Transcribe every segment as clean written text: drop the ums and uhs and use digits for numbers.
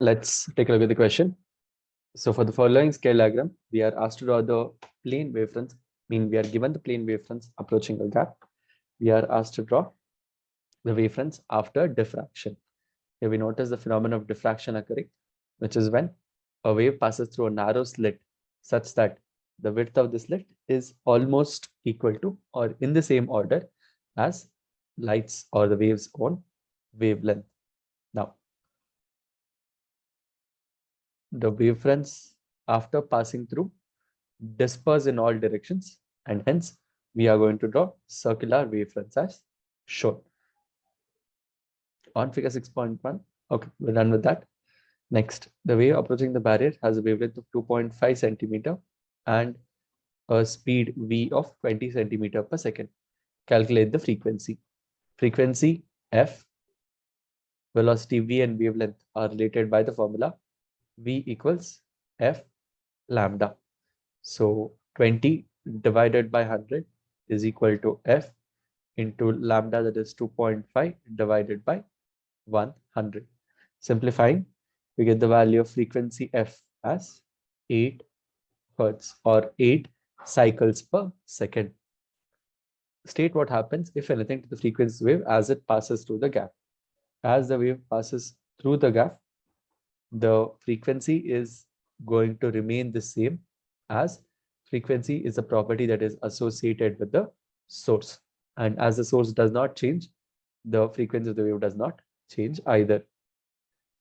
let's take a look at the question. So for the following scale diagram, we are asked to draw the plane wavefronts. We are given the plane wavefronts approaching a gap. We are asked to draw the wavefronts after diffraction. Here we notice the phenomenon of diffraction occurring, which is when a wave passes through a narrow slit such that the width of the slit is almost equal to or in the same order as light's or the wave's own wavelength. Now, the wavefronts after passing through disperse in all directions, and hence we are going to draw circular wavefronts as shown on figure 6.1. Okay, we're done with that. Next, the wave approaching the barrier has a wavelength of 2.5 centimeter and a speed v of 20 centimeter per second. Calculate the frequency. Frequency f, velocity v, and wavelength are related by the formula v equals f lambda. So 20 divided by 100 is equal to f into lambda, that is 2.5 divided by 100. Simplifying, we get the value of frequency f as 8 hertz or 8 cycles per second. State what happens, if anything, to the frequency wave as it passes through the gap. As the wave passes through the gap, the frequency is going to remain the same, as frequency is a property that is associated with the source. And as the source does not change, the frequency of the wave does not change either.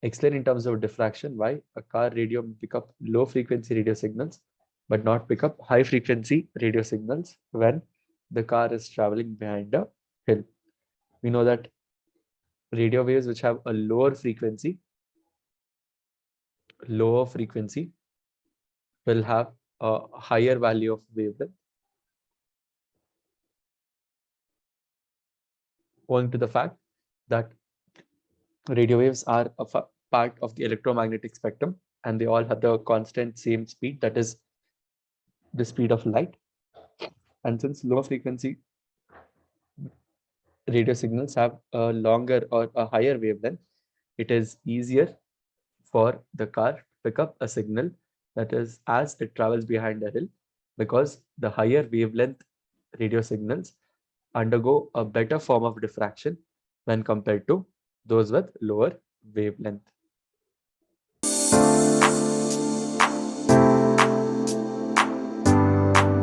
Explain in terms of diffraction why a car radio may pick up low frequency radio signals but not pick up high frequency radio signals when the car is traveling behind a hill. We know that radio waves which have a lower frequency will have a higher value of wavelength, owing to the fact that radio waves are a part of the electromagnetic spectrum and they all have the constant same speed, that is the speed of light. And since low frequency radio signals have a longer or a higher wavelength, it is easier for the car to pick up a signal, that is as it travels behind a hill, because the higher wavelength radio signals undergo a better form of diffraction when compared to those with lower wavelength.